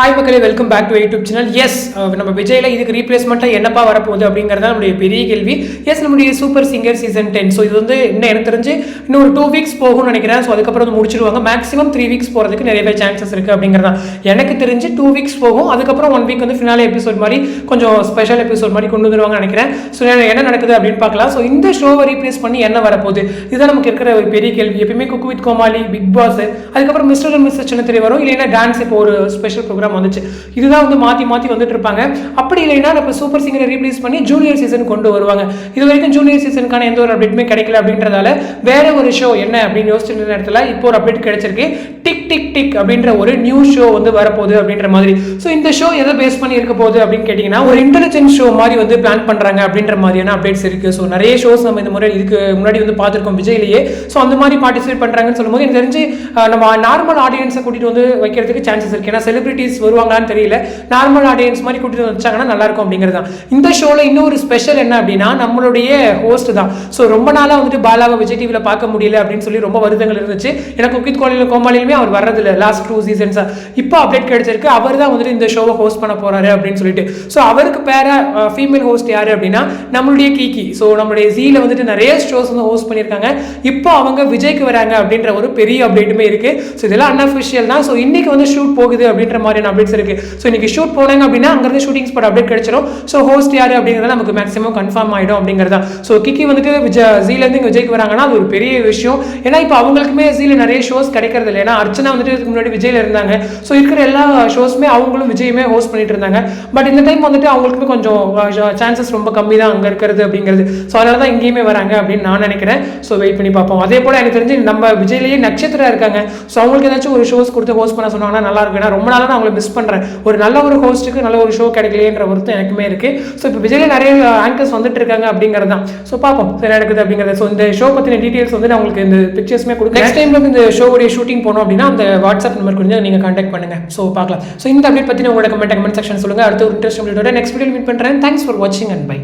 Hi மக்களே, welcome back to YouTube channel. Yes, நம்ம விஜயில் இதுக்கு ரீப்ளேஸ்மெண்ட்டாக என்னப்பா வரப்போகுது அப்படிங்கிறத நம்மளுடைய பெரிய கேள்வி. எஸ், நம்மளுடைய சூப்பர் சிங்கர் சீசன் 10. ஸோ இது வந்து இன்னும் எனக்கு தெரிஞ்சு இன்னும் ஒரு 2 வீக்ஸ் போகும்னு நினைக்கிறேன். ஸோ அதுக்கப்புறம் வந்து முடிச்சிருவாங்க. மேக்ஸிமம் 3 வீக்ஸ் போகிறதுக்கு நிறையவே சான்சஸ் இருக்குது அப்படிங்கிறதான் எனக்கு தெரிஞ்சு. 2 வீக்ஸ் போகும். அதுக்கப்புறம் 1 வீக் வந்து ஃபினாலே எபிசோட் மாதிரி கொஞ்சம் ஸ்பெஷல் எபிசோட் மாதிரி கொண்டு வந்துருவாங்கன்னு நினைக்கிறேன். ஸோ என்ன நடக்குது அப்படின்னு பார்க்கலாம். ஸோ இந்த ஷோவை ரீப்ளேஸ் பண்ணி என்ன வரப்போகுது, இதுதான் நமக்கு இருக்கிற ஒரு பெரிய கேள்வி. எப்பயுமே cook with Comali, big boss, அதுக்கப்புறம் மிஸ்டர் அண்ட் மிஸ்டர் சின்னத்திரை வரும். இல்லைன்னா டான்ஸ், இப்போ ஒரு ஸ்பெஷல் ப்ரோக்ராம் வந்துச்சு. இதுதான் வந்து மாற்றி மாற்றி வந்துட்டு இருப்பாங்க. அப்படி இல்லைன்னா நம்ம சூப்பர் சிங்கரை ரீப்ளேஸ் பண்ணி ஜூனியர் சீசன் கொண்டு வருவாங்க. இது வரைக்கும் ஜூனியர் சீசனுக்கான எந்த ஒரு அப்டேட்டுமே கிடைக்கல அப்படின்றதால வேற ஒரு ஷோ என்ன அப்படின்னு யோசிச்சுட்டு நேரத்தில் இப்போ ஒரு அப்டேட் கிடைச்சிருக்கு. டிக் டிக் டிக் அப்படின்ற ஒரு நியூ ஷோ வந்து வரப்போகுது அப்படின்ற மாதிரி. ஸோ இந்த ஷோ எதை பேஸ் பண்ணி இருக்க போகுது அப்படின்னு கேட்டிங்கன்னா, ஒரு இன்டெலிஜென்ஸ் ஷோ மாதிரி வந்து பிளான் பண்ணுறாங்க அப்படின்ற மாதிரியான அப்டேட்ஸ் இருக்குது. ஸோ நிறைய ஷோஸ் நம்ம இந்த முறை இதுக்கு முன்னாடி வந்து பார்த்துருக்கோம் விஜய்லேயே. ஸோ அந்த மாதிரி பார்ட்டிசிபேட் பண்ணுறாங்கன்னு சொல்லும்போது எனக்கு தெரிஞ்சு நம்ம நார்மல் ஆடியன்ஸை கூட்டிகிட்டு வந்து வைக்கிறதுக்கு சான்சஸ் இருக்குது. ஏன்னா செலிபிரிட்டிஸ் வருவாங்களான்னு தெரியல. நார்மல் ஆடியன்ஸ் மாதிரி கூட்டிட்டு வச்சாங்கன்னா நல்லா இருக்கும் அப்படிங்கிறது தான். இந்த ஷோவில் இன்னொரு ஸ்பெஷல் என்ன அப்படின்னா, நம்மளுடைய ஹோஸ்ட் தான். ஸோ ரொம்ப நாளாக வந்துட்டு பாலாவை விஜய் டிவியில் பார்க்க முடியல அப்படின்னு சொல்லி ரொம்ப வருத்தங்கள் இருந்துச்சு. எனக்கு குக் வித் கோமாளிலுமே அவர் வர்றதில்லை லாஸ்ட் 2 சீசன்ஸாக. இப்போ அப்டேட் கிடைச்சிருக்கு. அவர் தான் வந்துட்டு இந்த ஷோவை ஹோஸ்ட் பண்ண போறாரு அப்படின்னு சொல்லிட்டு. ஸோ அவருக்கு பேர ஃபீமேல் ஹோஸ்ட் யாரு அப்படின்னா நம்மளுடைய கீகி. ஸோ நம்மளுடைய ஜீல வந்துட்டு நிறைய ஷோஸ் வந்து ஹோஸ்ட் பண்ணியிருக்காங்க. இப்போ அவங்க விஜய்க்கு வராங்க அப்படின்ற ஒரு பெரிய அப்டேட்டுமே இருக்கு. ஸோ இதெல்லாம் அன்அஃபிஷியல் தான். ஸோ இன்னைக்கு வந்து ஷூட் போகுது அப்படின்ற மாதிரியான அப்டேட்ஸ் இருக்கு. ஸோ இன்னைக்கு ஷூட் போனாங்க அப்படின்னா அங்கிருந்து ஷூட்டிங் ஸ்பாட் அப்டேட் கிடைச்சிடும். ஸோ ஹோஸ்ட் யாரு அப்படிங்கிறத நமக்கு மேக்ஸிமம் கன்ஃபார்ம் ஆகிடும் அப்படிங்கிறதா. ஸோ கிக்கி வந்துட்டு ஜீலேருந்து விஜய்க்கு வராங்கன்னா அது ஒரு பெரிய விஷயம். ஏன்னா இப்போ அவங்களுக்குமே ஜீல நிறைய ஷோஸ் கிடைக்கிறது இல்லை. ஏன்னா அர்ச்சனா வந்துட்டு இதுக்கு முன்னாடி விஜயில் இருந்தாங்க. ஸோ இருக்கிற எல்லா ஷோஸுமே அவங்களும் விஜயுமே ஹோஸ்ட் பண்ணிட்டு இருந்தாங்க. பட் இந்த டைம் வந்துட்டு அவங்களுக்குமே கொஞ்சம் சான்சஸ் ரொம்ப கம்மி தான் அங்கே இருக்கிறது அப்படிங்கிறது. ஸோ அதனால தான் இங்கேயுமே வராங்க அப்படின்னு நான் நினைக்கிறேன். ஸோ வெயிட் பண்ணி பார்ப்போம். அதே போல் எனக்கு தெரிஞ்சு நம்ம விஜயிலேயே நட்சத்திரா இருக்காங்க. ஸோ அவங்களுக்கு ஏதாச்சும் ஒரு ஷோஸ் கொடுத்து ஹோஸ்ட் பண்ண சொன்னாங்கன்னா நல்லா இருக்கும். ஏன்னா ரொம்ப நாளாக நான் அவங்களை மிஸ் பண்ணுறேன். ஒரு நல்ல ஒரு ஹோஸ்ட்டுக்கு நல்ல ஒரு ஷோ கிடைக்கலையேன்ற வருத்தம் எனக்குமே இருக்கு. ஸோ இப்போ விஜயில நிறைய ஆங்கர்ஸ் வந்துட்டு இருக்காங்க அப்படிங்கிறது தான். ஸோ பார்ப்போம் என்ன நடக்குது அப்படிங்கிறது. ஸோ இந்த ஷோ பற்றின டீட்டெயில்ஸ் வந்து நான் உங்களுக்கு இந்த பிக்சர்ஸ்மே கொடுக்குறேன். நெக்ஸ்ட் டைம் இந்த ஷோவுடைய ஷூட்டிங் போனோம் அப்படின்னா அந்த வாட்ஸ்அப் நம்பர் கொஞ்சம் நீங்கள் கான்டாக்ட் பண்ணுங்க. ஸோ பார்க்கலாம். ஸோ இந்த அப்டேட் பற்றி உங்களோட கமெண்ட் செக்ஷன் சொல்லுங்க. அடுத்த ஒரு இன்ட்ரெஸ்டிங் வீடியோட நெக்ஸ்ட் வீடியோ மீட் பண்ணுறேன். தேங்க்ஸ் ஃபார் வாட்சிங் அண்ட் பை.